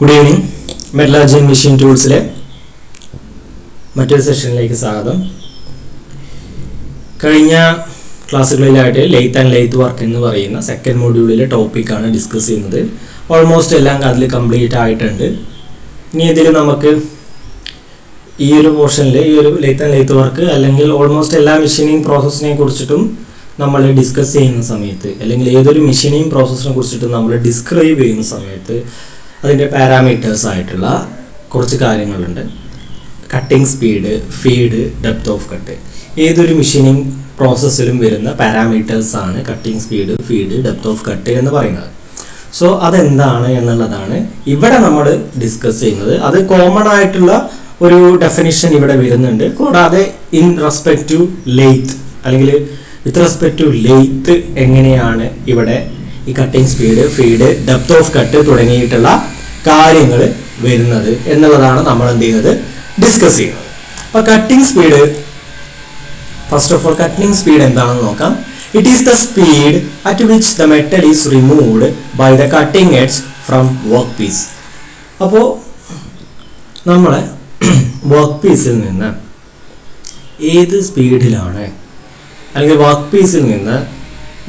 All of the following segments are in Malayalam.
Good evening. Metallurgy and Machine Tools മറ്റൊരു സെഷനിലേക്ക് സ്വാഗതം. കഴിഞ്ഞ ക്ലാസ്സുകളിലായിട്ട് ലെയ്ത്ത് ആൻഡ് ലെയ്ത്ത് വർക്ക് എന്ന് പറയുന്ന സെക്കൻഡ് മൊഡ്യൂളിലെ ടോപ്പിക്കാണ് ഡിസ്കസ് ചെയ്യുന്നത്. ഓൾമോസ്റ്റ് എല്ലാം അതിൽ കംപ്ലീറ്റ് ആയിട്ടുണ്ട്. ഇനി ഇതിൽ നമുക്ക് ഈ ഒരു പോർഷനിൽ ഈ ഒരു ലെയ്ത്ത് ആൻഡ് ലെയ്ത്ത് വർക്ക് അല്ലെങ്കിൽ ഓൾമോസ്റ്റ് എല്ലാ മെഷീനിങ് പ്രോസസ്സിനെ കുറിച്ചിട്ടും നമ്മൾ ഡിസ്കസ് ചെയ്യുന്ന സമയത്ത് അല്ലെങ്കിൽ ഏതൊരു മെഷീനിങ് പ്രോസസ്സിനെ കുറിച്ചിട്ടും നമ്മൾ ഡിസ്ക്രൈബ് ചെയ്യുന്ന സമയത്ത് അതിൻ്റെ പാരാമീറ്റേഴ്സ് ആയിട്ടുള്ള കുറച്ച് കാര്യങ്ങളുണ്ട്. Cutting speed, feed, depth of cut. ഏതൊരു മെഷീനിങ് പ്രോസസ്സിലും വരുന്ന പാരാമീറ്റേഴ്സാണ് cutting speed, feed, depth of cut എന്ന് പറയുന്നത്. സോ അതെന്താണ് എന്നുള്ളതാണ് ഇവിടെ നമ്മൾ ഡിസ്കസ് ചെയ്യുന്നത്. അത് കോമൺ ആയിട്ടുള്ള ഒരു ഡെഫിനിഷൻ ഇവിടെ വരുന്നുണ്ട്. കൂടാതെ ഇൻ റെസ്പെക്ട് ടു ലെയ്ത്ത് അല്ലെങ്കിൽ വിത്ത് റെസ്പെക്ട് ടു ലെയ്ത്ത് എങ്ങനെയാണ് ഇവിടെ ഈ cutting speed, feed, depth of cut തുടങ്ങിയിട്ടുള്ള കാര്യങ്ങൾ വരുന്നത് എന്നുള്ളതാണ് നമ്മൾ എന്ത് ചെയ്യുന്നത്, ഡിസ്കസ് ചെയ്യുന്നത്. അപ്പോൾ cutting speed, first of all cutting speed എന്താണെന്ന് നോക്കാം. It is the speed at which the metal is removed by the cutting edge from workpiece. അപ്പോൾ നമ്മളെ വർക്ക് പീസിൽ നിന്ന് ഏത് സ്പീഡിലാണ് അല്ലെങ്കിൽ വർക്ക് പീസിൽ നിന്ന്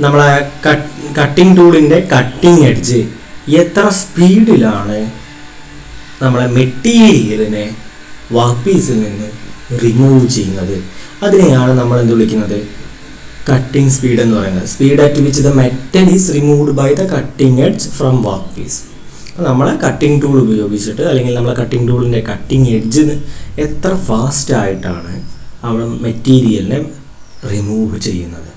നമ്മളെ കട്ടിംഗ് ടൂളിൻ്റെ കട്ടിംഗ് എഡ്ജ് എത്ര സ്പീഡിലാണ് നമ്മളെ മെറ്റീരിയലിനെ വർക്ക് പീസിൽ നിന്ന് റിമൂവ് ചെയ്യുന്നത്, അതിനെയാണ് നമ്മൾ എന്ത് വിളിക്കുന്നത്, കട്ടിംഗ് സ്പീഡ് എന്ന് പറയുന്നത്. Speed at which the metal is removed by the cutting edge from workpiece. നമ്മളെ കട്ടിംഗ് ടൂൾ ഉപയോഗിച്ചിട്ട് അല്ലെങ്കിൽ നമ്മളെ കട്ടിംഗ് ടൂളിൻ്റെ കട്ടിംഗ് എഡ്ജ് എത്ര ഫാസ്റ്റ് ആയിട്ടാണ് അവിടെ മെറ്റീരിയലിനെ റിമൂവ് ചെയ്യുന്നത്,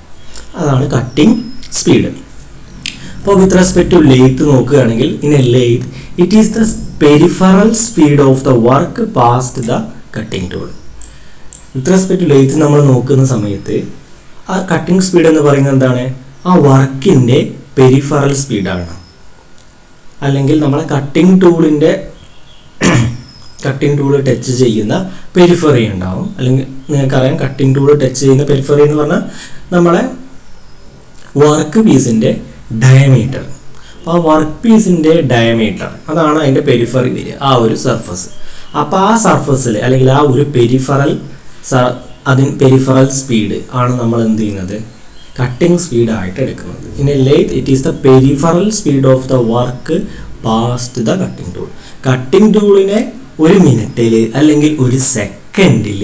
അതാണ് കട്ടിംഗ് സ്പീഡ്. അപ്പോൾ വിത്ത് റെസ്പെക്ട് ടു ലെയ്ത്ത് നോക്കുകയാണെങ്കിൽ in a lathe it is the peripheral speed of the work past the cutting tool. With respect to lathe നമ്മൾ നോക്കുന്ന സമയത്ത് ആ കട്ടിംഗ് സ്പീഡ് എന്ന് പറയുന്നത് എന്താണ്, ആ വർക്കിൻ്റെ പെരിഫറൽ സ്പീഡാണ്. അല്ലെങ്കിൽ നമ്മളെ കട്ടിംഗ് ടൂളിൻ്റെ കട്ടിംഗ് ടൂൾ ടച്ച് ചെയ്യുന്ന പെരിഫറി ഉണ്ടാവും. അല്ലെങ്കിൽ നിങ്ങൾക്കറിയാം കട്ടിംഗ് ടൂൾ ടച്ച് ചെയ്യുന്ന പെരിഫറി എന്ന് പറഞ്ഞാൽ നമ്മളെ വർക്ക് പീസിൻ്റെ ഡയമീറ്റർ. അപ്പോൾ ആ വർക്ക് പീസിൻ്റെ ഡയമീറ്റർ അതാണ് അതിൻ്റെ പെരിഫറി വരിക, ആ ഒരു സർഫസ്. അപ്പോൾ ആ സർഫസിൽ അല്ലെങ്കിൽ ആ ഒരു പെരിഫറൽ സ്പീഡ് ആണ് നമ്മൾ എന്ത് ചെയ്യുന്നത്, കട്ടിംഗ് സ്പീഡായിട്ട് എടുക്കുന്നത്. In a lathe it is the peripheral speed of the work past the cutting tool. Cutting ടൂളിനെ ഒരു മിനിറ്റിൽ അല്ലെങ്കിൽ ഒരു സെക്കൻഡിൽ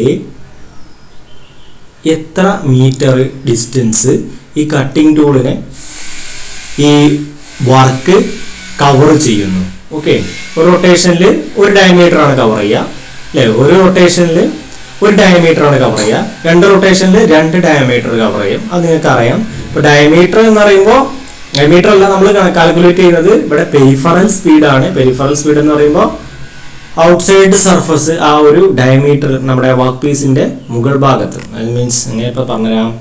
എത്ര മീറ്റർ ഡിസ്റ്റൻസ് ഈ കട്ടിംഗ് ടൂളിനെ ഈ വർക്ക് കവർ ചെയ്യുന്നു. ഓക്കെ, ഒരു റൊട്ടേഷനിൽ ഒരു ഡയമീറ്ററാണ് കവർ ചെയ്യുക അല്ലേ, ഒരു റൊട്ടേഷനിൽ ഒരു ഡയമീറ്ററാണ് കവർ ചെയ്യുക, രണ്ട് റൊട്ടേഷനിൽ രണ്ട് ഡയമീറ്റർ കവർ ചെയ്യും. അത് നിങ്ങൾക്ക് അറിയാം. ഇപ്പോൾ ഡയമീറ്റർ എന്ന് പറയുമ്പോൾ ഡയമീറ്റർ അല്ല നമ്മൾ കാൽക്കുലേറ്റ് ചെയ്യുന്നത്, ഇവിടെ പെരിഫറൽ സ്പീഡാണ്. പെരിഫറൽ സ്പീഡ് എന്ന് പറയുമ്പോൾ ഔട്ട്സൈഡ് സർഫസ്, ആ ഒരു ഡയമീറ്റർ നമ്മുടെ വർക്ക് പീസിന്റെ മുകൾ ഭാഗത്ത്, മീൻസ് എങ്ങനെ ഇപ്പോൾ പറഞ്ഞുതരാം,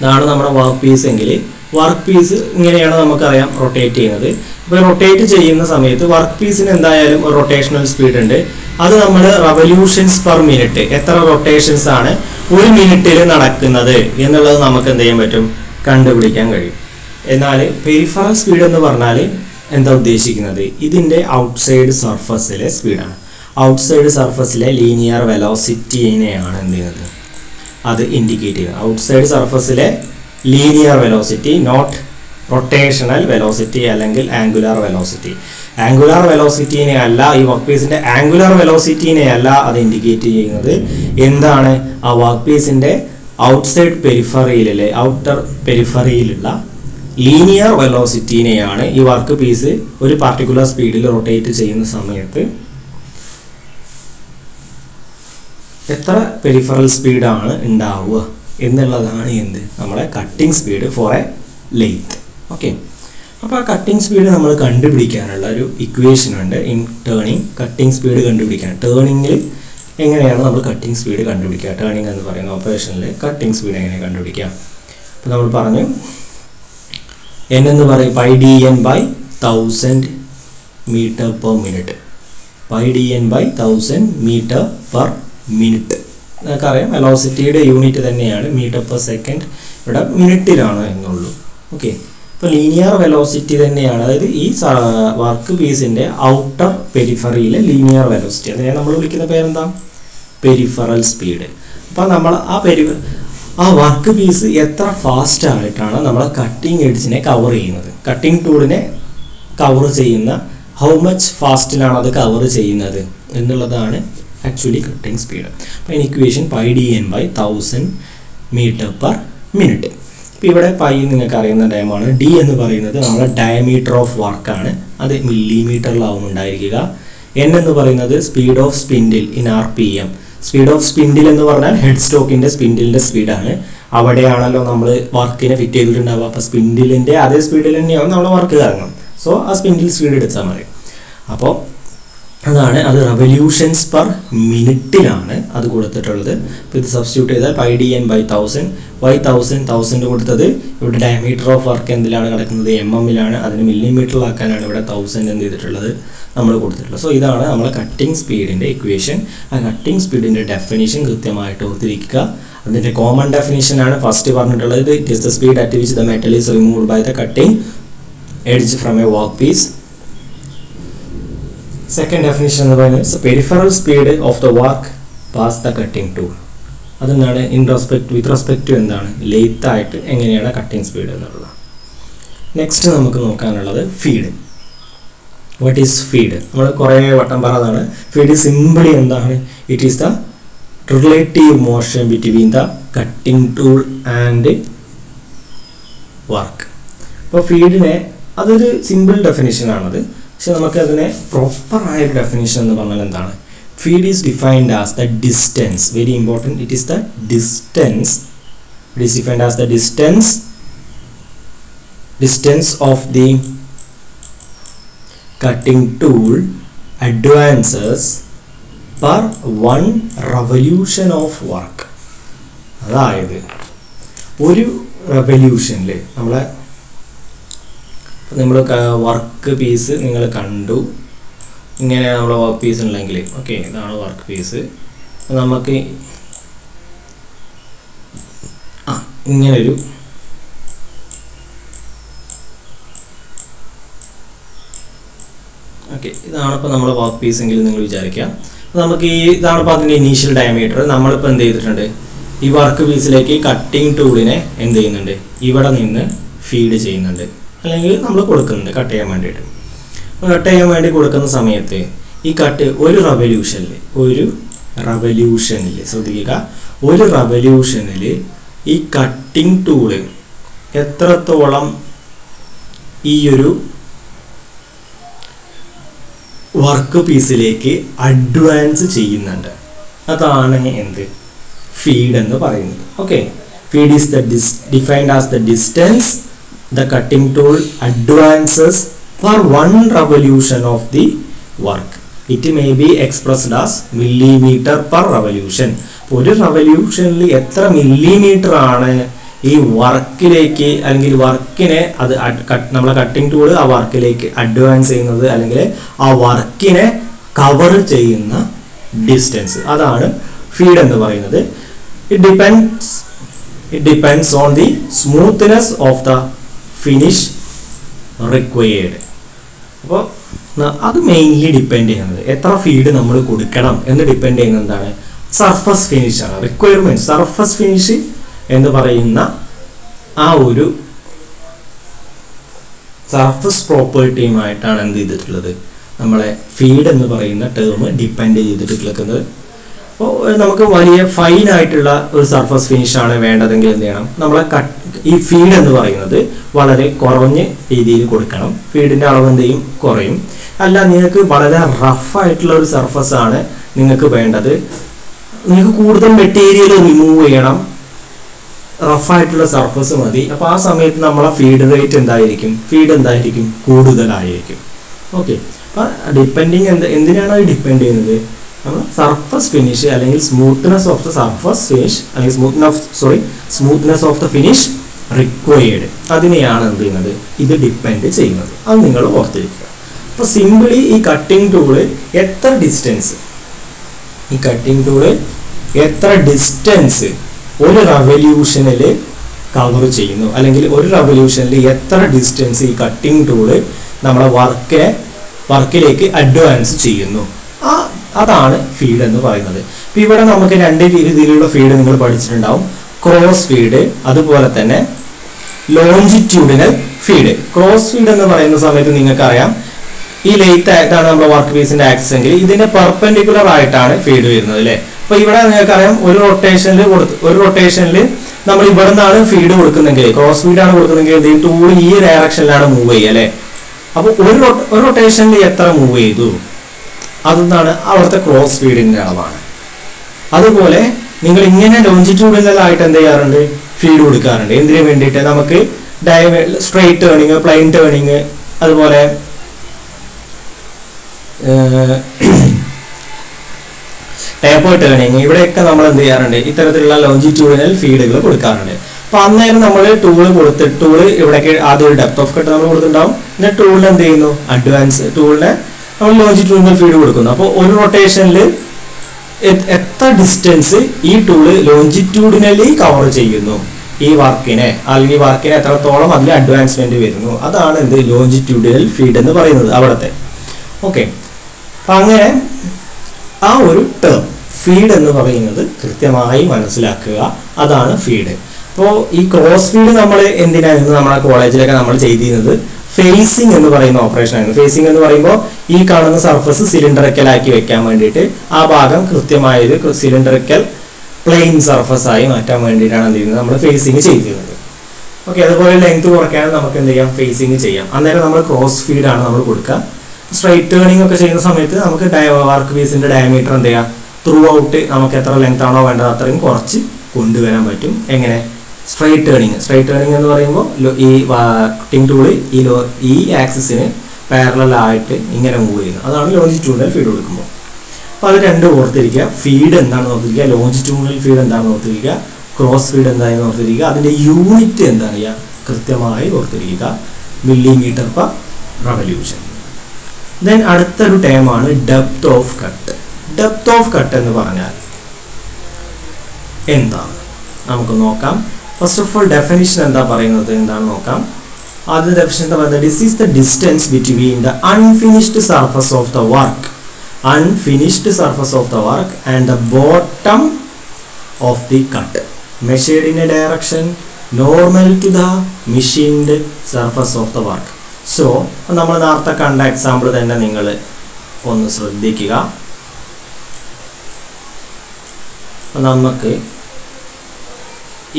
ഇതാണ് നമ്മുടെ വർക്ക് പീസ് എങ്കിൽ വർക്ക് പീസ് ഇങ്ങനെയാണ് നമുക്കറിയാം റൊട്ടേറ്റ് ചെയ്യുന്നത്. ഇപ്പോൾ റൊട്ടേറ്റ് ചെയ്യുന്ന സമയത്ത് വർക്ക് പീസിന് എന്തായാലും ഒരു റൊട്ടേഷണൽ സ്പീഡ് ഉണ്ട്. അത് നമ്മൾ റവല്യൂഷൻസ് പെർ മിനിറ്റ്, എത്ര റൊട്ടേഷൻസ് ആണ് ഒരു മിനിറ്റിൽ നടക്കുന്നത് എന്നുള്ളത് നമുക്ക് എന്ത് ചെയ്യാൻ പറ്റും, കണ്ടുപിടിക്കാൻ കഴിയും. എന്നാൽ പെരിഫറൽ സ്പീഡ് എന്ന് പറഞ്ഞാൽ എന്താ ഉദ്ദേശിക്കുന്നത്, ഇതിൻ്റെ ഔട്ട്സൈഡ് സർഫസിലെ സ്പീഡാണ്. ഔട്ട്സൈഡ് സർഫസിലെ ലീനിയർ വെലോസിറ്റിനെയാണ് എന്ത് ചെയ്യുന്നത്, അത് ഇൻഡിക്കേറ്റ് ചെയ്യുന്നത്. ഔട്ട്സൈഡ് സർഫസിലെ linear velocity, not rotational velocity അല്ലെങ്കിൽ ആംഗുലാർ വെലോസിറ്റി. ആംഗുലാർ വെലോസിറ്റിനെ അല്ല, ഈ വർക്ക് പീസിൻ്റെ ആംഗുലാർ വെലോസിറ്റിനെ അല്ല അത് ഇൻഡിക്കേറ്റ് ചെയ്യുന്നത്. എന്താണ്, ആ വർക്ക് പീസിൻ്റെ ഔട്ട്സൈഡ് പെരിഫറിയിലെ ഔട്ടർ പെരിഫറിയിലുള്ള ലീനിയർ വെലോസിറ്റിനെയാണ് ഈ വർക്ക് പീസ് ഒരു പാർട്ടിക്കുലർ സ്പീഡിൽ റൊട്ടേറ്റ് ചെയ്യുന്ന സമയത്ത് എത്ര പെരിഫറൽ സ്പീഡാണ് ഉണ്ടാവുക എന്നുള്ളതാണ് എന്ത്, നമ്മളെ cutting speed for a lathe. Okay, അപ്പോൾ ആ കട്ടിംഗ് സ്പീഡ് നമ്മൾ കണ്ടുപിടിക്കാനുള്ള ഒരു ഇക്വേഷൻ ഉണ്ട് ഇൻ ടേണിംഗ്. കട്ടിംഗ് സ്പീഡ് കണ്ടുപിടിക്കാൻ ടേണിങ്ങിൽ എങ്ങനെയാണ് നമ്മൾ കട്ടിംഗ് സ്പീഡ് കണ്ടുപിടിക്കുക, ടേണിംഗ് എന്ന് പറയുന്ന ഓപ്പറേഷനിൽ കട്ടിംഗ് സ്പീഡ് എങ്ങനെ കണ്ടുപിടിക്കാം. അപ്പോൾ നമ്മൾ പറഞ്ഞു n എന്ന് പറയും pi D N by 1000 metre per minute. Pi D N by 1000 metre per minute. നമുക്കറിയാം വെലോസിറ്റിയുടെ യൂണിറ്റ് തന്നെയാണ് മീറ്റർ പെർ സെക്കൻഡ്, ഇവിടെ മിനിറ്റിലാണ് എന്നുള്ളൂ. ഓക്കെ, അപ്പോൾ ലീനിയർ വെലോസിറ്റി തന്നെയാണ്, അതായത് ഈ വർക്ക് പീസിൻ്റെ ഔട്ടർ പെരിഫറിയിലെ ലീനിയർ വെലോസിറ്റി, അതിനെ നമ്മൾ വിളിക്കുന്ന പേരെന്താ, പെരിഫറൽ സ്പീഡ്. അപ്പോൾ നമ്മൾ ആ വർക്ക് പീസ് എത്ര ഫാസ്റ്റ് ആയിട്ടാണ് നമ്മൾ കട്ടിംഗ് എഡ്ജിനെ കവർ ചെയ്യുന്നത്, കട്ടിംഗ് ടൂളിനെ കവർ ചെയ്യുന്ന ഹൗ മച്ച് ഫാസ്റ്റിലാണ് അത് കവർ ചെയ്യുന്നത് എന്നുള്ളതാണ് ആക്ച്വലി കട്ടിംഗ് സ്പീഡ്. അപ്പോൾ ഇക്വേഷൻ πdn/1000 m/min. ഇപ്പോൾ ഇവിടെ പൈ നിങ്ങൾക്ക് അറിയുന്ന ടൈമാണ്. ഡി എന്ന് പറയുന്നത് നമ്മുടെ ഡയമീറ്റർ ഓഫ് വർക്കാണ്, അത് മില്ലിമീറ്ററിലാവും ഉണ്ടായിരിക്കുക. എൻ എന്ന് പറയുന്നത് speed of spindle in RPM. Speed of spindle എന്ന് പറഞ്ഞാൽ ഹെഡ് സ്റ്റോക്കിൻ്റെ സ്പിൻഡിലിൻ്റെ സ്പീഡാണ്. അവിടെയാണല്ലോ നമ്മൾ വർക്കിനെ ഫിറ്റ് ചെയ്തിട്ടുണ്ടാവുക. അപ്പോൾ സ്പിൻഡിലിൻ്റെ അതേ സ്പീഡിൽ തന്നെയാവും നമ്മുടെ വർക്ക് കറങ്ങും. സോ ആ സ്പിൻഡിൽ സ്പീഡ് എടുത്താൽ മതി. അപ്പോൾ അതാണ്, അത് റെവല്യൂഷൻസ് പെർ മിനിറ്റിലാണ് അത് കൊടുത്തിട്ടുള്ളത്. അപ്പോൾ ഇത് സബ്സ്റ്റിറ്റ്യൂട്ട് ചെയ്താൽ πdn/1000 1000 കൊടുത്തത് ഇവിടെ ഡയമീറ്റർ ഓഫ് വർക്ക് എന്തിലാണ് കിടക്കുന്നത്, MM-ലാണ്. അതിന് മില്ലിമീറ്ററിലാക്കാനാണ് ഇവിടെ 1000 എന്ത് ചെയ്തിട്ടുള്ളത് നമ്മൾ കൊടുത്തിട്ടുള്ളത്. സോ ഇതാണ് നമ്മളെ കട്ടിംഗ് സ്പീഡിൻ്റെ ഇക്വേഷൻ. ആ കട്ടിംഗ് സ്പീഡിൻ്റെ ഡെഫിനിഷൻ കൃത്യമായിട്ട് ഓർത്തിരിക്കുക. അതിൻ്റെ കോമൺ ഡെഫിനിഷനാണ് ഫസ്റ്റ് പറഞ്ഞിട്ടുള്ളത്. It is the speed at which the metal is removed by the cutting edge from a workpiece. Second definition എന്ന് പറയുന്നത് peripheral speed of the work pass the cutting tool. അതെന്താണ്, വിത്ത് റെസ്പെക്ട് ടു എന്താണ്, ലെയ്ത്ത് ആയിട്ട് എങ്ങനെയാണ് കട്ടിംഗ് സ്പീഡ് എന്നുള്ളത്. നെക്സ്റ്റ് നമുക്ക് നോക്കാനുള്ളത് ഫീഡ്. What is feed? നമ്മൾ കുറേ വട്ടം പറഞ്ഞതാണ്. ഫീഡ് സിമ്പിളി എന്താണ്, it is the relative motion between the cutting tool and work. അപ്പോൾ ഫീഡിനെ അതൊരു സിമ്പിൾ ഡെഫിനിഷനാണത്. പക്ഷെ നമുക്കതിനെ പ്രോപ്പറായൊരു ഡെഫിനിഷൻ എന്ന് പറഞ്ഞാൽ എന്താണ്, feed is defined as the distance, very important, it is the distance, it is defined as the distance of the cutting tool advances per 1 revolution of work. അതായത് ഒരു റെവല്യൂഷനിൽ നമ്മൾ വർക്ക് പീസ് നിങ്ങൾ കണ്ടു, ഇങ്ങനെ നമ്മുടെ വർക്ക് പീസ് ഉണ്ടെങ്കിൽ ഓക്കെ, ഇതാണ് വർക്ക് പീസ്. നമുക്ക് ഇങ്ങനൊരു ഓക്കെ, ഇതാണ് ഇപ്പോൾ നമ്മുടെ വർക്ക് പീസ് എങ്കിൽ നിങ്ങൾ വിചാരിക്കാം. നമുക്ക് ഇതാണിപ്പോൾ അതിൻ്റെ ഇനീഷ്യൽ ഡയമീറ്റർ. നമ്മളിപ്പോൾ എന്ത് ചെയ്തിട്ടുണ്ട്, ഈ വർക്ക് പീസിലേക്ക് കട്ടിംഗ് ടൂളിനെ എന്ത് ചെയ്യുന്നുണ്ട്, ഇവിടെ നിന്ന് ഫീഡ് ചെയ്യുന്നുണ്ട്, അല്ലെങ്കിൽ നമ്മൾ കൊടുക്കുന്നുണ്ട് കട്ട് ചെയ്യാൻ വേണ്ടിയിട്ട്. കട്ട് ചെയ്യാൻ വേണ്ടി കൊടുക്കുന്ന സമയത്ത് ഈ ഒരു റവല്യൂഷനിൽ ശ്രദ്ധിക്കുക, ഒരു റവല്യൂഷനിൽ ഈ കട്ടിംഗ് ടൂള് എത്രത്തോളം ഈ ഒരു വർക്ക് പീസിലേക്ക് അഡ്വാൻസ് ചെയ്യുന്നുണ്ട്, അതാണ് എന്ത്, ഫീഡ് എന്ന് പറയുന്നത്. Okay, feed is defined as the distance the cutting tool advances for 1 revolution of the work. It may be expressed as millimeter per revolution. ഒരു റവല്യൂഷനിൽ എത്ര മില്ലിമീറ്റർ ആണ് ഈ വർക്കിലേക്ക് അല്ലെങ്കിൽ വർക്കിനെ അത് നമ്മളെ കട്ടിംഗ് ടൂൾ ആ വർക്കിലേക്ക് അഡ്വാൻസ് ചെയ്യുന്നത് അല്ലെങ്കിൽ ആ വർക്കിനെ കവർ ചെയ്യുന്ന ഡിസ്റ്റൻസ്, അതാണ് ഫീഡ് എന്ന് പറയുന്നത്. It depends on the smoothness of the finish required. അപ്പോൾ അത് മെയിൻലി ഡിപ്പെൻഡ് ചെയ്യുന്നത് എത്ര ഫീഡ് നമ്മൾ കൊടുക്കണം എന്ന് ഡിപ്പെൻഡ് ചെയ്യുന്നത് എന്താണ്, സർഫസ് ഫിനിഷാണ്. റിക്വയർമെൻറ്റ് സർഫസ് ഫിനിഷ് എന്ന് പറയുന്ന ആ ഒരു സർഫസ് പ്രോപ്പർട്ടിയുമായിട്ടാണ് എന്ത് ചെയ്തിട്ടുള്ളത്, നമ്മളെ ഫീഡ് എന്ന് പറയുന്ന ടേം ഡിപ്പെൻഡ് ചെയ്തിട്ട് കിടക്കുന്നത്. അപ്പോൾ നമുക്ക് വലിയ ഫൈൻ ആയിട്ടുള്ള ഒരു സർഫസ് ഫിനിഷാണ് വേണ്ടതെങ്കിൽ എന്ത് ചെയ്യണം, നമ്മളെ ഈ ഫീഡ് എന്ന് പറയുന്നത് വളരെ കുറഞ്ഞ രീതിയിൽ കൊടുക്കണം. ഫീഡിൻ്റെ അളവ് എന്ത് ചെയ്യും, കുറയും. അല്ല, നിങ്ങൾക്ക് വളരെ റഫായിട്ടുള്ള ഒരു സർഫസ് ആണ് നിങ്ങൾക്ക് വേണ്ടത്, നിങ്ങൾക്ക് കൂടുതൽ മെറ്റീരിയൽ റിമൂവ് ചെയ്യണം, റഫായിട്ടുള്ള സർഫസ് മതി. അപ്പോൾ ആ സമയത്ത് നമ്മളെ ഫീഡ് റേറ്റ് എന്തായിരിക്കും, കൂടുതലായിരിക്കും. ഓക്കെ, അപ്പോൾ ഡിപ്പെൻഡിങ് എന്തിനാണ് അത് ഡിപ്പെൻഡ് ചെയ്യുന്നത്, നമ്മൾ സർഫസ് ഫിനിഷ് അല്ലെങ്കിൽ smoothness of the surface finish അല്ലെങ്കിൽ smoothness of the finish required, അതിനെയാണ് എന്ത് ചെയ്യുന്നത്, ഇത് ഡിപ്പെൻഡ് ചെയ്യുന്നത്. അത് നിങ്ങൾ ഓർത്തിരിക്കുക. അപ്പോൾ സിമ്പിളി ഈ കട്ടിംഗ് ടൂള് എത്ര ഡിസ്റ്റൻസ് ഒരു റവല്യൂഷനിൽ കവർ ചെയ്യുന്നു, അല്ലെങ്കിൽ ഒരു റെവല്യൂഷനിൽ എത്ര ഡിസ്റ്റൻസ് ഈ കട്ടിംഗ് ടൂള് നമ്മളെ വർക്കിലേക്ക് അഡ്വാൻസ് ചെയ്യുന്നു, അതാണ് ഫീഡ് എന്ന് പറയുന്നത്. ഇപ്പം ഇവിടെ നമുക്ക് രണ്ട് രീതിയിലുള്ള ഫീഡ് നിങ്ങൾ പഠിച്ചിട്ടുണ്ടാവും. ക്രോസ് ഫീഡ്, അതുപോലെ തന്നെ ലോഞ്ചിറ്റ്യൂഡിനൽ ഫീഡ്. ക്രോസ് ഫീഡ് എന്ന് പറയുന്ന സമയത്ത് നിങ്ങൾക്കറിയാം, ഈ ലെയ്ത്ത് ആയിട്ടാണ് നമ്മുടെ വർക്ക് പീസിന്റെ ആക്സിസ് എങ്കിൽ ഇതിന്റെ പെർപെൻഡിക്കുലർ ആയിട്ടാണ് ഫീഡ് വരുന്നത് അല്ലേ. അപ്പൊ ഇവിടെ നിങ്ങൾക്കറിയാം, ഒരു റൊട്ടേഷനിൽ നമ്മൾ ഇവിടെ നിന്നാണ് ഫീഡ് കൊടുക്കുന്നെങ്കിൽ, ക്രോസ് ഫീഡ് ആണ് കൊടുക്കുന്നെങ്കിൽ ടൂൾ ഈ ഡയറക്ഷനിലാണ് മൂവ് ചെയ്യുക അല്ലെ. അപ്പൊ ഒരു റൊട്ടേഷനിൽ എത്ര മൂവ് ചെയ്തു, അതെന്താണ് അവിടുത്തെ ക്രോസ് ഫീഡിന്റെ അളവാണ്. അതുപോലെ നിങ്ങൾ ഇങ്ങനെ ലോഞ്ചിറ്റ്യൂഡിനൽ ആയിട്ട് എന്ത് ചെയ്യാറുണ്ട്, ഫീഡ് കൊടുക്കാറുണ്ട്. എന്തിനു വേണ്ടിയിട്ട്? നമുക്ക് സ്ട്രെയിറ്റ് ടേണിങ്, പ്ലെയിൻ ടേണിങ്, അതുപോലെ ടേപ്പർ ടേണിങ്, ഇവിടെയൊക്കെ നമ്മൾ എന്ത് ചെയ്യാറുണ്ട്, ഇത്തരത്തിലുള്ള ലോഞ്ചിറ്റ്യൂഡിനൽ ഫീഡുകൾ കൊടുക്കാറുണ്ട്. അപ്പൊ അന്നേരം നമ്മൾ ടൂള് ഇവിടേക്ക് ആദ്യം ഒരു ഡെപ്ത് ഓഫ് കട്ട് നമ്മൾ കൊടുത്തിട്ടുണ്ടാവും. എന്നിട്ട് ടൂളിന് എന്ത് ചെയ്യുന്നു, അഡ്വാൻസ് ടൂളിനെ നമ്മൾ ലോഞ്ചിറ്റ്യൂഡിനൽ ഫീഡ് കൊടുക്കുന്നു. അപ്പോൾ ഒരു റൊട്ടേഷനിൽ എത്ര ഡിസ്റ്റൻസ് ഈ ടൂള് ലോഞ്ചിറ്റ്യൂഡിനലി കവർ ചെയ്യുന്നു, ഈ വർക്കിനെ, അല്ലെങ്കിൽ ഈ വർക്കിനെ എത്രത്തോളം അതിൽ അഡ്വാൻസ്മെന്റ് വരുന്നു, അതാണ് എന്ത് ലോഞ്ചിറ്റ്യൂഡിനൽ ഫീഡ് എന്ന് പറയുന്നത് അവിടത്തെ. ഓക്കെ, അപ്പം അങ്ങനെ ആ ഒരു ടേം ഫീഡ് എന്ന് പറയുന്നത് കൃത്യമായി മനസ്സിലാക്കുക, അതാണ് ഫീഡ്. അപ്പോൾ ഈ ക്രോസ് ഫീഡ് നമ്മൾ എന്തിനായിരുന്നു നമ്മുടെ കോളേജിലൊക്കെ നമ്മൾ ചെയ്തിരുന്നത്, ഫേസിങ് എന്ന് പറയുന്ന ഓപ്പറേഷൻ ആയിരുന്നു. ഫേസിങ് എന്ന് പറയുമ്പോൾ ഈ കാണുന്ന സർഫസ് സിലിണ്ടറിക്കൽ ആക്കി വെക്കാൻ വേണ്ടിയിട്ട് ആ ഭാഗം കൃത്യമായൊരു സിലിണ്ടറിക്കൽ പ്ലെയിൻ സർഫസ് ആയി മാറ്റാൻ വേണ്ടിയിട്ടാണ് എന്ത് ചെയ്യുന്നത്, നമ്മൾ ഫേസിങ് ചെയ്തിരുന്നത്. ഓക്കെ, അതുപോലെ ലെങ്ത് കുറയ്ക്കാനും നമുക്ക് എന്ത് ചെയ്യാം, ഫേസിങ് ചെയ്യാം. അന്നേരം നമ്മൾ ക്രോസ് ഫീഡാണ് നമ്മൾ കൊടുക്കുക. സ്ട്രൈറ്റ് ടേണിംഗ് ഒക്കെ ചെയ്യുന്ന സമയത്ത് നമുക്ക് വർക്ക് പീസിന്റെ ഡയമീറ്റർ എന്ത് ചെയ്യാം, ത്രൂ ഔട്ട് നമുക്ക് എത്ര ലെങ്ത് ആണോ വേണ്ടത് അത്രയും കുറച്ച് കൊണ്ടുവരാൻ പറ്റും. എങ്ങനെ? സ്ട്രൈറ്റ് ടേണിംഗ് എന്ന് പറയുമ്പോൾ ഈ കട്ടിംഗ് ടൂള് ഈ ആക്സിസിന് പാരലൽ ആയിട്ട് ഇങ്ങനെ മൂവ് ചെയ്യുന്നത്, അതാണ് ലോഞ്ചിറ്റ്യൂഡിനൽ ഫീഡ് കൊടുക്കുമ്പോൾ. അപ്പോൾ അത് രണ്ടും ഓർത്തിരിക്കുക. ഫീഡ് എന്താണെന്ന് ഓർത്തിരിക്കുക, ലോഞ്ചിറ്റ്യൂഡിനൽ ഫീഡ് എന്താണെന്ന് ഓർത്തിരിക്കുക, ക്രോസ് ഫീഡ് എന്താണെന്ന് ഓർത്തിരിക്കുക. അതിൻ്റെ യൂണിറ്റ് എന്താണ് ചെയ്യുക, കൃത്യമായി ഓർത്തിരിക്കുക, മില്ലിമീറ്റർ പെർ റെവല്യൂഷൻ. ദെൻ അടുത്തൊരു ടേമാണ് depth of cut. Depth of cut എന്ന് പറഞ്ഞാൽ എന്താണ് നമുക്ക് നോക്കാം. ഫസ്റ്റ് ഓഫ് ഓൾ ഡെഫിനിഷൻ എന്താ പറയുന്നത്, എന്താണ് നോക്കാം. ആദ്യ ഡെഫിനിഷൻ എന്താ പറയുന്നത്, this is the distance between the unfinished surface of the work and the bottom of the cut measured in a direction normal to the machined surface of the work. So നമ്മൾ നേരത്തെ കണ്ട എക്സാമ്പിൾ തന്നെ നിങ്ങൾ ഒന്ന് ശ്രദ്ധിക്കുക. നമുക്ക്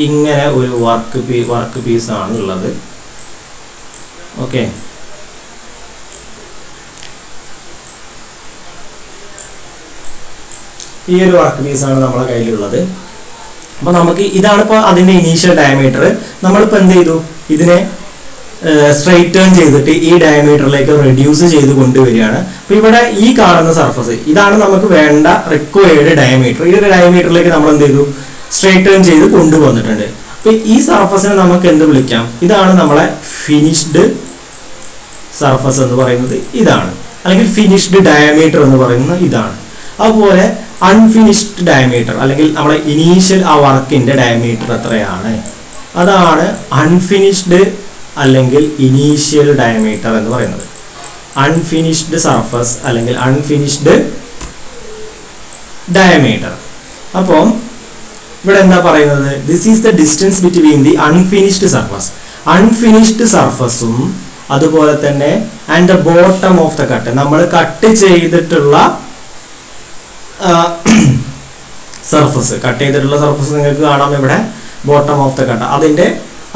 ഇങ്ങനെ ഒരു വർക്ക് പീസാണ് ഉള്ളത്. ഓക്കെ, ഈ ഒരു വർക്ക് പീസാണ് നമ്മളെ കയ്യിലുള്ളത്. അപ്പോൾ നമുക്ക് ഇതാണ് ഇപ്പോൾ അതിൻ്റെ ഇനീഷ്യൽ ഡയമീറ്റർ. നമ്മളിപ്പോൾ എന്ത് ചെയ്തു, ഇതിനെ സ്ട്രൈറ്റ് ടേൺ ചെയ്തിട്ട് ഈ ഡയമീറ്ററിലേക്ക് റെഡ്യൂസ് ചെയ്ത് കൊണ്ടുവരികയാണ്. അപ്പോൾ ഇവിടെ ഈ കാണുന്ന സർഫസ് ഇതാണ് നമുക്ക് വേണ്ട റിക്വയർഡ് ഡയമീറ്റർ. ഈ ഒരു ഡയമീറ്ററിലേക്ക് നമ്മൾ എന്ത് ചെയ്തു, സ്ട്രൈറ്റ് ടേൺ ചെയ്ത് കൊണ്ടുവന്നിട്ടുണ്ട്. അപ്പോൾ ഈ സർഫസിനെ നമുക്ക് എന്ത് വിളിക്കാം, ഇതാണ് നമ്മളെ ഫിനിഷ്ഡ് സർഫസ് എന്ന് പറയുന്നത്, ഇതാണ്. അല്ലെങ്കിൽ ഫിനിഷ്ഡ് ഡയമീറ്റർ എന്ന് പറയുന്നത് ഇതാണ്. അതുപോലെ അൺഫിനിഷ്ഡ് ഡയമീറ്റർ അല്ലെങ്കിൽ നമ്മുടെ ഇനീഷ്യൽ ആ വർക്കിന്റെ ഡയമീറ്റർ എത്രയാണ്, അതാണ് അൺഫിനിഷ്ഡ് അല്ലെങ്കിൽ ഇനീഷ്യൽ ഡയമീറ്റർ എന്ന് പറയുന്നത്. അൺഫിനിഷ്ഡ് സർഫസ് അല്ലെങ്കിൽ അൺഫിനിഷ്ഡ് ഡയമീറ്റർ. അപ്പം ഇവിടെ എന്താ പറയുന്നത്, this is the distance between the unfinished surface, unfinished സർഫസും അതുപോലെ തന്നെ and the bottom of the cut, നമ്മൾ കട്ട് ചെയ്തിട്ടുള്ള സർഫസ്, നിങ്ങൾക്ക് കാണാം ഇവിടെ ബോട്ടം ഓഫ് ദ കട്ട്, അതിന്റെ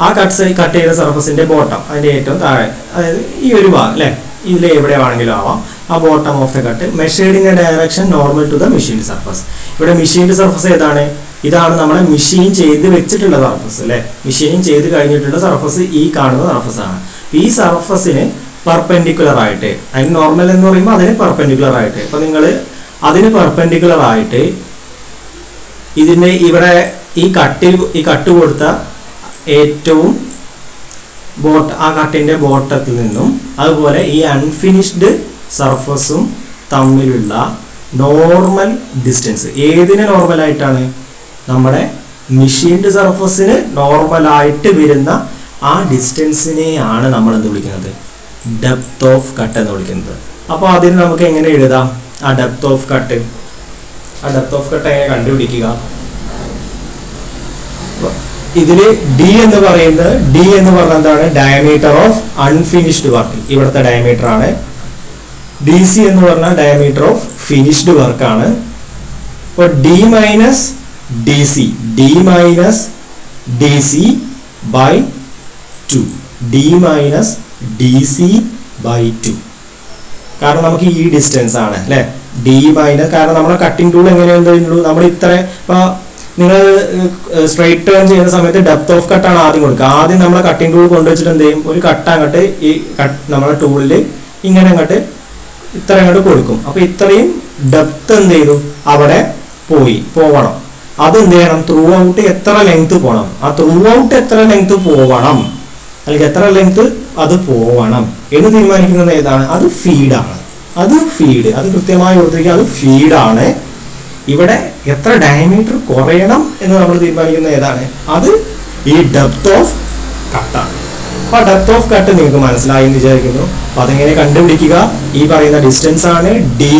ആ കട്ട് ചെയ്ത സർഫസിന്റെ ബോട്ടം, അതിന്റെ ഏറ്റവും താഴെ, അതായത് ഈ ഒരു ഭാഗം അല്ലെ, ഇതിൽ എവിടെ വേണമെങ്കിലും ആവാം, ആ bottom of the cut measured in a direction normal to the machined surface. ഇവിടെ മെഷീൻഡ് സർഫസ് ഏതാണ്, ഇതാണ് നമ്മളെ മെഷീൻ ചെയ്ത് വെച്ചിട്ടുള്ള സർഫസ് അല്ലെ, മെഷീനിങ് ചെയ്ത് കഴിഞ്ഞിട്ടുള്ള സർഫസ് ഈ കാണുന്ന സർഫസ് ആണ്. ഈ സർഫസിന് പെർപെൻഡിക്കുലർ ആയിട്ട്, അതിന് നോർമൽ എന്ന് പറയുമ്പോൾ അതിന് പെർപെൻഡിക്കുലർ ആയിട്ട്, ഇപ്പൊ നിങ്ങൾ അതിന് പെർപെൻഡിക്കുലർ ആയിട്ട് ഇതിന്റെ ഇവിടെ ഈ കട്ട് കൊടുത്ത ഏറ്റവും ആ കട്ടിന്റെ ബോട്ടത്തിൽ നിന്നും അതുപോലെ ഈ അൺഫിനിഷ്ഡ് സർഫസും തമ്മിലുള്ള നോർമൽ ഡിസ്റ്റൻസ്, ഏതിന് നോർമൽ ആയിട്ടാണ്, നമ്മുടെ മെഷീൻഡ് സർഫസിന് നോർമലായിട്ട് വരുന്ന ആ ഡിസ്റ്റൻസിനെയാണ് നമ്മൾ എന്ത് വിളിക്കുന്നത്, ഡെപ്ത് ഓഫ് കട്ട് എന്ന് വിളിക്കുന്നത്. അപ്പോൾ അതിന് നമുക്ക് എങ്ങനെ എഴുതാം ആ ഡെപ്ത് ഓഫ് കട്ട്? ആ ഡെപ്ത് ഓഫ് കട്ട് എങ്ങനെ കണ്ടുപിടിക്കുക? ഇതിൽ ഡി എന്ന് പറഞ്ഞാൽ എന്താണ്, ഡയമീറ്റർ ഓഫ് അൺഫിനിഷ്ഡ് വർക്ക്. ഇവിടുത്തെ ഡയമീറ്റർ ആണ്. ഡി സി എന്ന് പറഞ്ഞാൽ ഡയമീറ്റർ ഓഫ് ഫിനിഷ്ഡ് വർക്ക് ആണ്. അപ്പോൾ D minus D C by 2, D minus D C by 2. കാരണം നമുക്ക് ഈ ഡിസ്റ്റൻസ് ആണ് അല്ലേ, ഡി മൈനസ്. കാരണം നമ്മുടെ കട്ടിംഗ് ടൂൾ എങ്ങനെയുള്ളൂ, നമ്മൾ ഇത്ര ഇപ്പോൾ നിങ്ങൾ സ്ട്രൈറ്റ് ടേൺ ചെയ്യുന്ന സമയത്ത് ഡെപ്ത് ഓഫ് കട്ടാണ് ആദ്യം കൊടുക്കുക. ആദ്യം നമ്മളെ കട്ടിംഗ് ടൂൾ കൊണ്ടുവച്ചിട്ട് എന്ത് ചെയ്യും, ഒരു കട്ട് അങ്ങോട്ട് ഈ നമ്മളെ ടൂളിൽ ഇങ്ങനെ അങ്ങോട്ട് ഇത്ര അങ്ങോട്ട് കൊടുക്കും. അപ്പോൾ ഇത്രയും ഡെപ്ത് എന്ത് ചെയ്തു അവിടെ പോവണം. അത് എന്ത് ചെയ്യണം, ത്രൂ ഔട്ട് എത്ര ലെങ്ത് പോകണം, ആ ത്രൂ ഔട്ട് എത്ര ലെങ്ത് പോവണം അല്ലെങ്കിൽ എത്ര ലെങ്ത് അത് പോവണം എന്ന് തീരുമാനിക്കുന്നത് ഏതാണ്, അത് ഫീഡാണ്. അത് കൃത്യമായി ഓർത്തിരിക്കുക, അത് ഫീഡാണ്. ഇവിടെ എത്ര ഡയമീറ്റർ കുറയണം എന്ന് നമ്മൾ തീരുമാനിക്കുന്നത് ഏതാണ്, അത് ഈ ഡെപ്ത് ഓഫ് കട്ടാണ്. അപ്പോൾ ഡെപ്ത് ഓഫ് കട്ട് നിങ്ങൾക്ക് മനസ്സിലായി എന്ന് വിചാരിക്കുന്നു. അപ്പോൾ അതെങ്ങനെ കണ്ടുപിടിക്കുക, ഈ പറയുന്ന ഡിസ്റ്റൻസ് ആണ് ഡി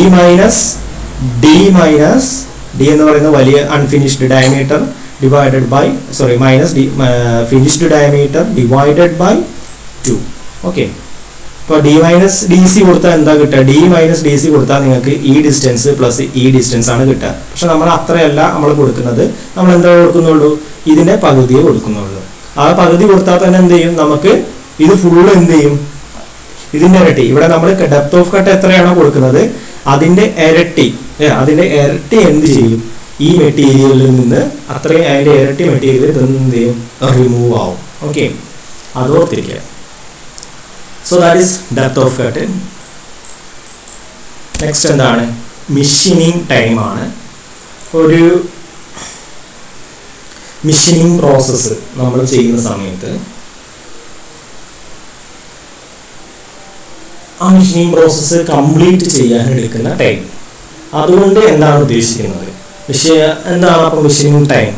എന്ന് പറയുന്ന വലിയ unfinished diameter divided by minus finished diameter divided by 2. Okay, ഇപ്പോൾ ഡി മൈനസ് ഡി സി കൊടുത്താൽ എന്താ കിട്ടുക, ഡി മൈനസ് ഡി സി കൊടുത്താൽ നിങ്ങൾക്ക് ഈ ഡിസ്റ്റൻസ് പ്ലസ് ഈ ഡിസ്റ്റൻസ് ആണ് കിട്ടുക. പക്ഷെ നമ്മൾ അത്രയല്ല നമ്മൾ കൊടുക്കുന്നത്, നമ്മൾ എന്താ കൊടുക്കുന്നുള്ളൂ, ഇതിൻ്റെ പകുതിയെ കൊടുക്കുന്നുള്ളൂ. ആ പകുതി കൊടുത്താൽ തന്നെ എന്ത് ചെയ്യും, നമുക്ക് ഇത് ഫുള്ള് എന്ത് ചെയ്യും, ഇതിൻ്റെ ഇരട്ടി. ഇവിടെ നമ്മൾ ഡെപ്ത് ഓഫ് കട്ട് എത്രയാണോ കൊടുക്കുന്നത് അതിൻ്റെ ഇരട്ടി എന്ത് ചെയ്യും, ഈ മെറ്റീരിയലിൽ നിന്ന് അത്രയും അതിൻ്റെ ഇരട്ടി മെറ്റീരിയൽ എന്ത് ചെയ്യും, റിമൂവ് ആവും. ഓക്കെ, അത് ഓർത്തിരിക്കുക. So that is depth of cut. Next എന്താണ്, മെഷീനിങ് ടൈമാണ്. ഒരു മെഷീനിങ് പ്രോസസ്സ് നമ്മൾ ചെയ്യുന്ന സമയത്ത് ആ മെഷീനിങ് പ്രോസസ്സ് കംപ്ലീറ്റ് ചെയ്യാൻ എടുക്കുന്ന ടൈം, അതുകൊണ്ട് എന്താണ് ഉദ്ദേശിക്കുന്നത്, എന്താണ് അപ്പോൾ മെഷീനിങ് ടൈം?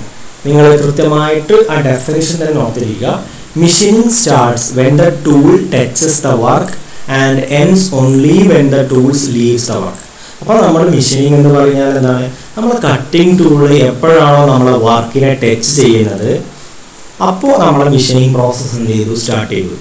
നിങ്ങൾ കൃത്യമായിട്ട് ആ ഡെഫിനിഷൻ തന്നെ ഓർത്തിരിക്കുക. Machining starts when the tool touches the work and ends only when the tools leaves the work. അപ്പോൾ നമ്മൾ മെഷീനിങ് എന്ന് പറഞ്ഞാൽ എന്താണ്, നമ്മൾ കട്ടിംഗ് ടൂള് എപ്പോഴാണോ നമ്മളെ വർക്കിനെ ടച്ച് ചെയ്യുന്നത് അപ്പോൾ നമ്മളെ മെഷീനിങ് പ്രോസസ്സ് എന്ത് ചെയ്തു, സ്റ്റാർട്ട് ചെയ്തു.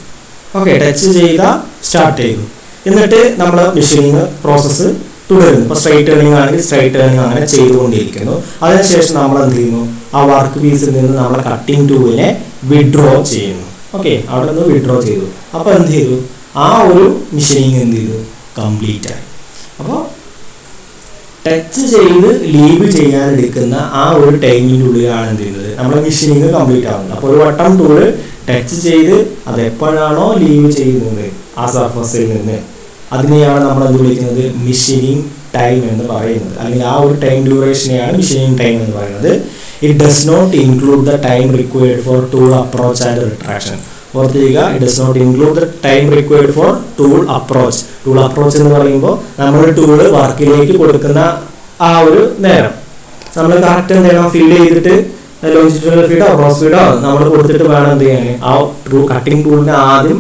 ഓക്കെ, ടച്ച് ചെയ്താൽ സ്റ്റാർട്ട് ചെയ്തു. എന്നിട്ട് നമ്മൾ മെഷീനിങ് പ്രോസസ്സ് തുടരുന്നു. ഇപ്പോൾ സ്ട്രൈറ്റ് ടേണിംഗ് ആണെങ്കിൽ സ്ട്രൈറ്റ് ടേണിംഗ് അങ്ങനെ ചെയ്തുകൊണ്ടിരിക്കുന്നു. അതിനുശേഷം നമ്മൾ എന്ത് ചെയ്യുന്നു, ആ വർക്ക് പീസിൽ നിന്ന് നമ്മളെ കട്ടിംഗ് ടൂളിനെ വിഡ്രോ ചെയ്യുന്നു. ഓക്കെ, അവിടെ നിന്ന് വിഡ്രോ ചെയ്തു. അപ്പോൾ എന്ത് ചെയ്തു, ആ ഒരു മെഷീനിങ് എന്ത് ചെയ്തു, കംപ്ലീറ്റ് ആയി. അപ്പോൾ ടച്ച് ചെയ്ത് ലീവ് ചെയ്യാൻ എടുക്കുന്ന ആ ഒരു ടൈമിൻ്റെ ഉള്ളിലാണ് എന്ത് ചെയ്യുന്നത്, നമ്മളെ മെഷീനിങ് കംപ്ലീറ്റ് ആവുന്നത്. അപ്പോൾ ഒരു വട്ടം ടൂള് ടച്ച് ചെയ്ത് അത് എപ്പോഴാണോ ലീവ് ചെയ്യുന്നത് ആ സർഫസിൽ നിന്ന്, അതിനെയാണ് നമ്മൾ എന്ത് വിളിക്കുന്നത്, മെഷീനിങ് ടൈം എന്ന് പറയുന്നത്. അല്ലെങ്കിൽ ആ ഒരു ടൈം ഡ്യൂറേഷനെയാണ് മെഷീനിങ് ടൈം എന്ന് പറയുന്നത്. It does not include the time required for tool approach and retraction. ഓർത്തിരിക്കുക, it does not include the time required for tool approach. Tool approach എന്ന് പറയുമ്പോൾ നമ്മൾ ടൂള് വർക്കിലേക്ക് കൊടുക്കുന്ന ആ ഒരു നേരം നമ്മൾ കറക്റ്റ് എന്ത് ചെയ്യണം, ഫീഡ് ചെയ്തിട്ട് ലോഞ്ചിറ്റ്യൂണൽ ഫീഡോ ക്രോസ് ഫീഡോ നമ്മൾ കൊടുത്തിട്ട് വേണം എന്ത് ചെയ്യാൻ, ആ കട്ടിംഗ് ടൂളിനെ ആദ്യം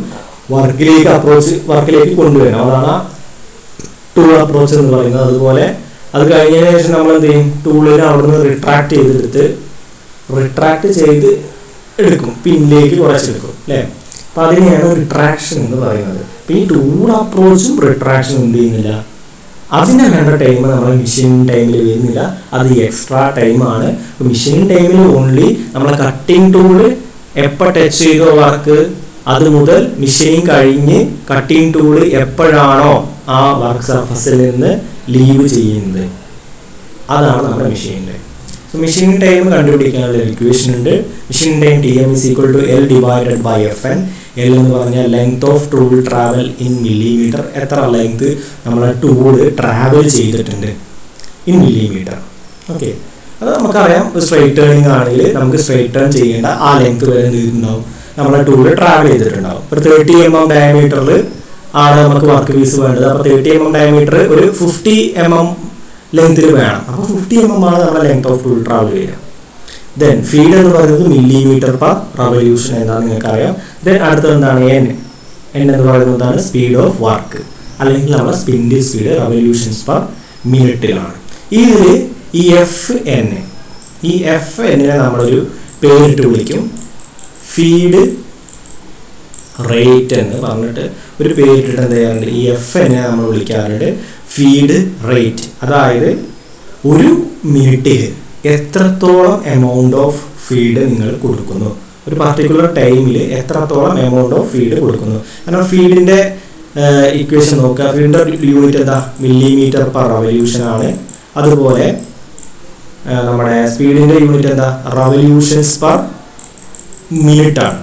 വർക്കിലേക്ക് കൊണ്ടുവരണം. അതാണ് ടൂൾ അപ്രോച്ച് എന്ന് പറയുന്നത്. അതുപോലെ അത് കഴിഞ്ഞതിന് ശേഷം നമ്മൾ എന്ത് ചെയ്യും, ടൂളിനെ അവിടെ നിന്ന് റിട്രാക്ട് ചെയ്ത് എടുക്കും, പിന്നിലേക്ക് കുറച്ചെടുക്കും അല്ലേ. അപ്പം അതിനെയാണ് റിട്രാക്ഷൻ എന്ന് പറയുന്നത്. അപ്പം ഈ ടൂൾ അപ്രോച്ചും റിട്രാക്ഷനും എന്ത് ചെയ്യുന്നില്ല, അതിന് വേണ്ട ടൈം നമ്മൾ മെഷീൻ ടൈമിൽ വരുന്നില്ല, അത് എക്സ്ട്രാ ടൈമാണ്. മെഷീൻ ടൈമിൽ ഓൺലി നമ്മളെ കട്ടിംഗ് ടൂള് എപ്പോൾ ടച്ച് ചെയ്തോ വർക്ക് അത് മുതൽ മെഷീൻ കഴിഞ്ഞ് കട്ടിംഗ് ടൂള് എപ്പോഴാണോ ആ വർക്ക് സർഫസിൽ നിന്ന് ലീവ് ചെയ്യുന്നത് അതാണ് നമ്മുടെ machine time. So machine time കണ്ടുപിടിക്കാനുള്ള ഇക്വേഷൻ ഉണ്ട്. Machine time TM = L / FN. L എന്ന് പറഞ്ഞാൽ length of tool travel in millimetre. എത്ര ലെങ്ത് നമ്മളെ ടൂള് ട്രാവൽ ചെയ്തിട്ടുണ്ട് ഇൻ മില്ലിമീറ്റർ. ഓക്കെ, അത് നമുക്കറിയാം. സ്ട്രൈറ്റ് ടേണിംഗ് ആണെങ്കിൽ നമുക്ക് സ്ട്രൈറ്റ് ടേൺ ചെയ്യേണ്ട ആ ലെങ്ത് വരെ എന്തുണ്ടാവും, നമ്മളെ ടൂള് ട്രാവൽ ചെയ്തിട്ടുണ്ടാവും. ഇപ്പോൾ 30 mm ഡയമീറ്ററിൽ ആണ് നമുക്ക് വർക്ക് പീസ് വേണ്ടത്. അപ്പോൾ 30 mm ഡയമീറ്റർ ഒരു 50 mm ലെങ്ത്തിൽ വേണം. അപ്പോൾ 50 mm ആണ് നമ്മുടെ ലെങ്ത് ഓഫ് ടൂൾ ട്രാവൽ ചെയ്യുക. ദെൻ ഫീഡ് എന്ന് പറയുന്നത് മില്ലിമീറ്റർ പെർ റവല്യൂഷൻ എന്നാണ് നിങ്ങൾക്കറിയാം. ദെൻ അടുത്തത് എന്താണ് എൻ എന്ന് പറയുന്നതാണ് സ്പീഡ് ഓഫ് വർക്ക്, അല്ലെങ്കിൽ നമ്മുടെ സ്പിൻഡിൽ സ്പീഡ് റവല്യൂഷൻസ് പെർ മിനിറ്റിലാണ്. ഇതിൽ ഈ എഫ് എന്നിനെ നമ്മളൊരു പേരിട്ട് വിളിക്കും, ഫീഡ് റേറ്റ് എന്ന് പറഞ്ഞിട്ട് ഒരു പേരിട്ടിട്ട് എന്ത് ചെയ്യാറുണ്ട്, ഈ എഫ് എന്നിനെ നമ്മൾ വിളിക്കാറുണ്ട് ഫീഡ് റേറ്റ്. അതായത് ഒരു മിനിറ്റിൽ എത്രത്തോളം എമൗണ്ട് ഓഫ് ഫീഡ് നിങ്ങൾ കൊടുക്കുന്നു, ഒരു പർട്ടിക്കുലർ ടൈമിൽ എത്രത്തോളം എമൗണ്ട് ഓഫ് ഫീഡ് കൊടുക്കുന്നു. കാരണം ഫീഡിൻ്റെ ഇക്വേഷൻ നോക്കുക, ഫീഡിൻ്റെ യൂണിറ്റ് എന്താ, മില്ലിമീറ്റർ പെർ റവല്യൂഷൻ ആണ്. അതുപോലെ നമ്മുടെ സ്പീഡിൻ്റെ യൂണിറ്റ് എന്താ, റവല്യൂഷൻസ് പെർ മിനിറ്റ് ആണ്.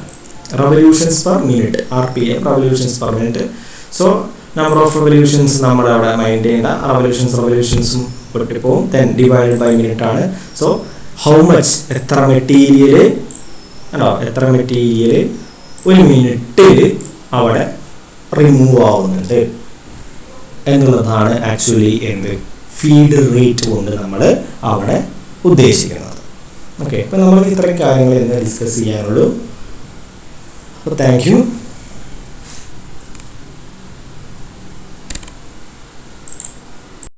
Revolutions per minute, RPM revolutions per minute. So number of revolutions നമ്മൾ അവിടെ മൈൻഡ് ചെയ്യേണ്ട, റവല്യൂഷൻസും പൊട്ടിപ്പോവും. ദെൻ ഡിവൈഡഡ് ബൈ മിനിറ്റ് ആണ്. സോ ഹൗ മച്ച്, എത്ര മെറ്റീരിയൽ ഒരു മിനിറ്റിൽ അവിടെ റിമൂവ് ആവുന്നുണ്ട് എന്നുള്ളതാണ് ആക്ച്വലി എന്ത്, ഫീഡ് റേറ്റ് കൊണ്ട് നമ്മൾ അവിടെ ഉദ്ദേശിക്കുന്നത്. ഓക്കെ, അപ്പോൾ നമ്മൾ ഇത്രയും കാര്യങ്ങൾ ഇന്ന് ഡിസ്കസ് ചെയ്യാനുള്ളൂ. അപ്പോൾ താങ്ക് യു.